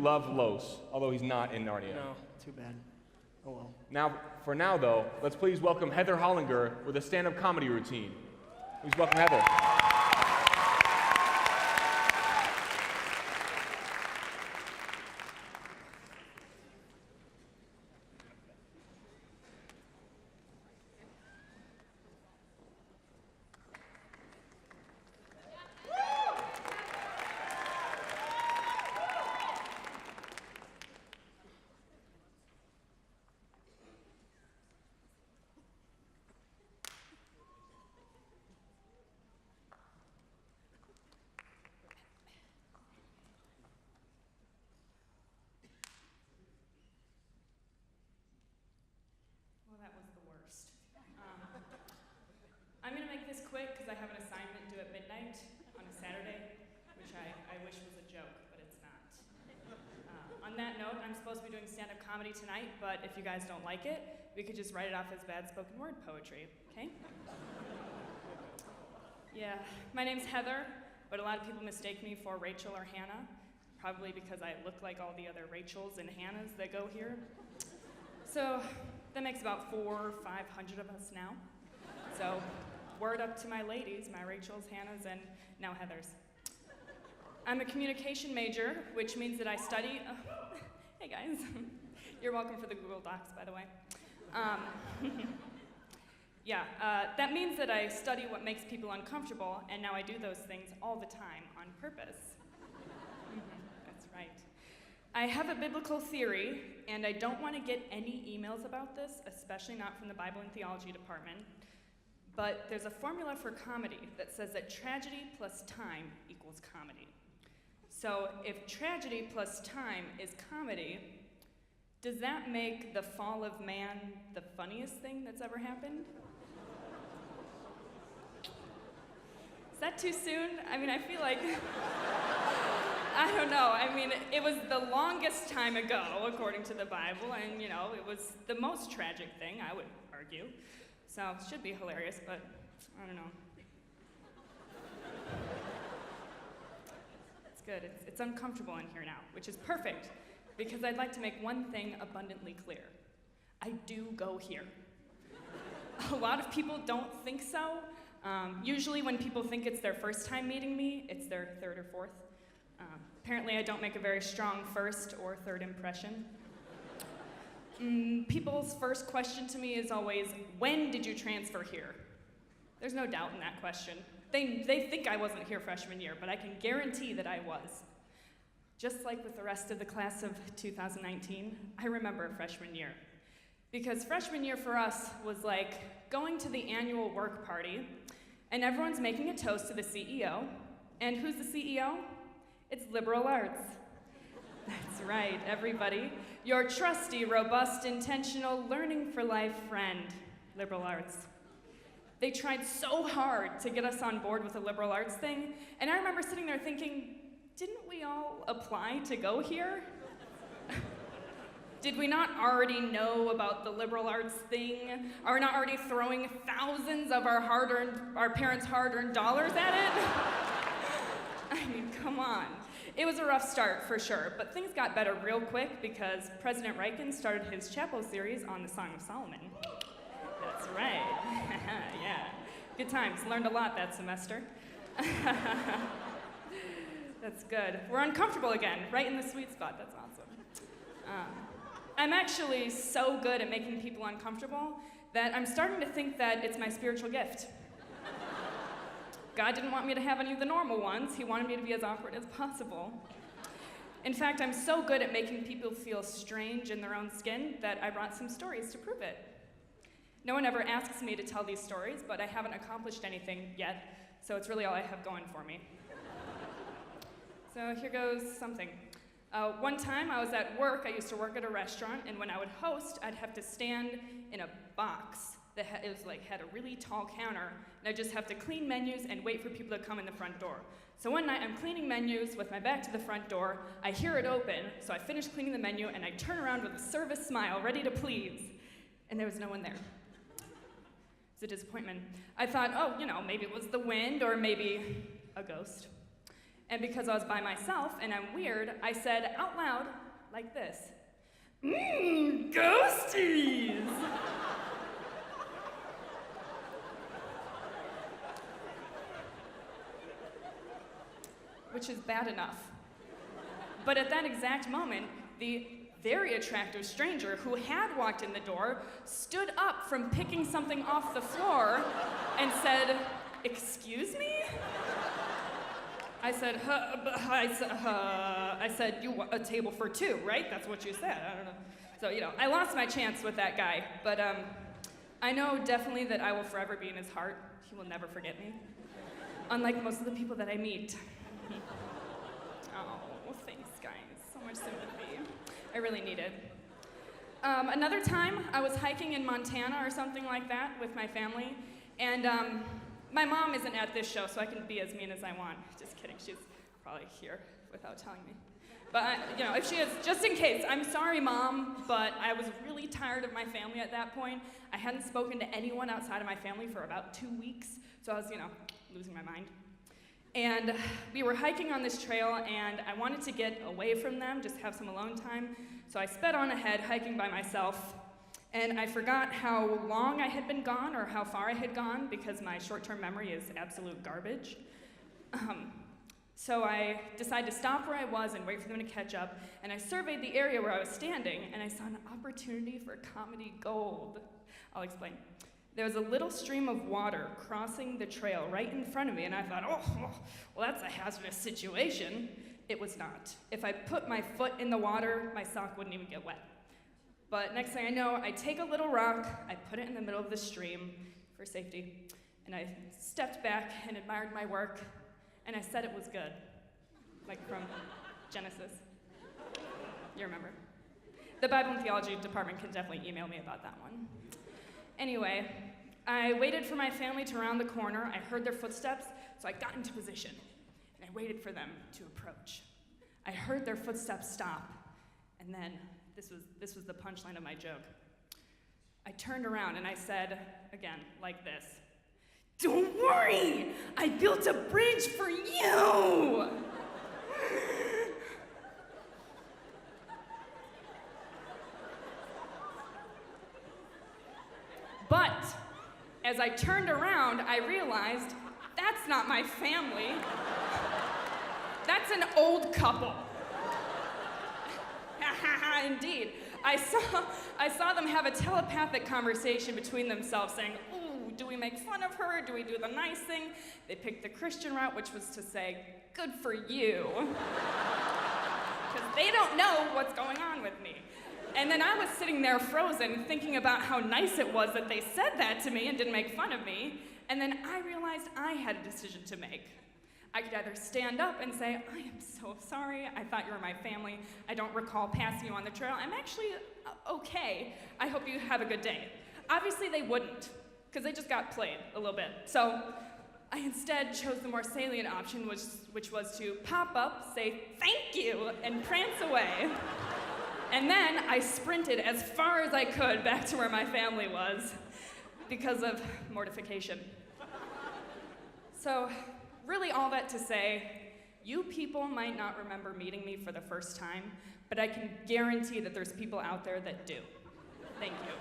love Los, although he's not in Narnia. No, too bad. Oh well. For now, though, let's please welcome Heather Hollinger with a stand-up comedy routine. Please welcome Heather. That was the worst. I'm going to make this quick because I have an assignment due at midnight on a Saturday, which I wish was a joke, but it's not. On that note, I'm supposed to be doing stand-up comedy tonight, but if you guys don't like it, we could just write it off as bad spoken word poetry, okay? Yeah, my name's Heather, but a lot of people mistake me for Rachel or Hannah, probably because I look like all the other Rachels and Hannahs that go here. So that makes about 400 or 500 of us now. So word up to my ladies, my Rachels, Hannahs, and now Heathers. I'm a communication major, which means that I study, hey guys, you're welcome for the Google Docs, by the way. That means that I study what makes people uncomfortable, and now I do those things all the time on purpose. That's right. I have a biblical theory, and I don't want to get any emails about this, especially not from the Bible and theology department, but there's a formula for comedy that says that tragedy plus time equals comedy. So if tragedy plus time is comedy, does that make the fall of man the funniest thing that's ever happened? Is that too soon? I mean, I feel like, I don't know. I mean, it was the longest time ago, according to the Bible, and, it was the most tragic thing, I would argue. So it should be hilarious, but I don't know. It's good. It's uncomfortable in here now, which is perfect, because I'd like to make one thing abundantly clear. I do go here. A lot of people don't think so. Usually when people think it's their first time meeting me, it's their third or fourth. Apparently I don't make a very strong first or third impression. People's first question to me is always, when did you transfer here? There's no doubt in that question. They think I wasn't here freshman year, but I can guarantee that I was. Just like with the rest of the class of 2019, I remember freshman year. Because freshman year for us was like going to the annual work party, and everyone's making a toast to the CEO. And who's the CEO? It's liberal arts. That's right, everybody. Your trusty, robust, intentional, learning for life friend, liberal arts. They tried so hard to get us on board with the liberal arts thing, and I remember sitting there thinking, didn't we all apply to go here? Did we not already know about the liberal arts thing? Are we not already throwing thousands of our parents' hard-earned dollars at it? I mean, come on. It was a rough start, for sure, but things got better real quick because President Reagan started his chapel series on the Song of Solomon. That's right. Yeah. Good times. Learned a lot that semester. That's good. We're uncomfortable again, right in the sweet spot. That's awesome. I'm actually so good at making people uncomfortable that I'm starting to think that it's my spiritual gift. God didn't want me to have any of the normal ones. He wanted me to be as awkward as possible. In fact, I'm so good at making people feel strange in their own skin that I brought some stories to prove it. No one ever asks me to tell these stories, but I haven't accomplished anything yet, so it's really all I have going for me. So here goes something. One time I was at work. I used to work at a restaurant, and when I would host, I'd have to stand in a box that had a really tall counter, and I'd just have to clean menus and wait for people to come in the front door. So one night I'm cleaning menus with my back to the front door. I hear it open, so I finish cleaning the menu, and I turn around with a service smile, ready to please, and there was no one there. It's a disappointment. I thought, maybe it was the wind or maybe a ghost. And because I was by myself and I'm weird, I said out loud like this, ghosties! Which is bad enough. But at that exact moment, the very attractive stranger who had walked in the door stood up from picking something off the floor and said, "Excuse me?" I said, I said, "You want a table for two, right? That's what you said." I don't know. So, I lost my chance with that guy, but I know definitely that I will forever be in his heart. He will never forget me. Unlike most of the people that I meet. Oh, thanks, guys. So much sympathy. I really need it. Another time, I was hiking in Montana or something like that with my family, and my mom isn't at this show, so I can be as mean as I want. Just kidding, she's probably here without telling me. But, if she is, just in case, I'm sorry, Mom, but I was really tired of my family at that point. I hadn't spoken to anyone outside of my family for about 2 weeks, so I was, losing my mind. And we were hiking on this trail, and I wanted to get away from them, just have some alone time, so I sped on ahead, hiking by myself, and I forgot how long I had been gone or how far I had gone because my short-term memory is absolute garbage. So I decided to stop where I was and wait for them to catch up, and I surveyed the area where I was standing, and I saw an opportunity for comedy gold. I'll explain. There was a little stream of water crossing the trail right in front of me, and I thought, well, that's a hazardous situation. It was not. If I put my foot in the water, my sock wouldn't even get wet. But next thing I know, I take a little rock, I put it in the middle of the stream for safety, and I stepped back and admired my work, and I said it was good, like from Genesis. You remember. The Bible and Theology department can definitely email me about that one. Anyway, I waited for my family to round the corner. I heard their footsteps, so I got into position, and I waited for them to approach. I heard their footsteps stop, and then this was the punchline of my joke. I turned around and I said, again, like this, "Don't worry, I built a bridge for you!" But as I turned around, I realized that's not my family. That's an old couple. Indeed. I saw them have a telepathic conversation between themselves saying, "Ooh, do we make fun of her? Do we do the nice thing?" They picked the Christian route, which was to say, "Good for you." Because they don't know what's going on with me. And then I was sitting there frozen, thinking about how nice it was that they said that to me and didn't make fun of me. And then I realized I had a decision to make. I could either stand up and say, "I am so sorry, I thought you were my family. I don't recall passing you on the trail. I'm actually okay. I hope you have a good day." Obviously they wouldn't, because they just got played a little bit. So I instead chose the more salient option, which was to pop up, say "thank you," and prance away. And then I sprinted as far as I could back to where my family was because of mortification. So, really all that to say, you people might not remember meeting me for the first time, but I can guarantee that there's people out there that do. Thank you.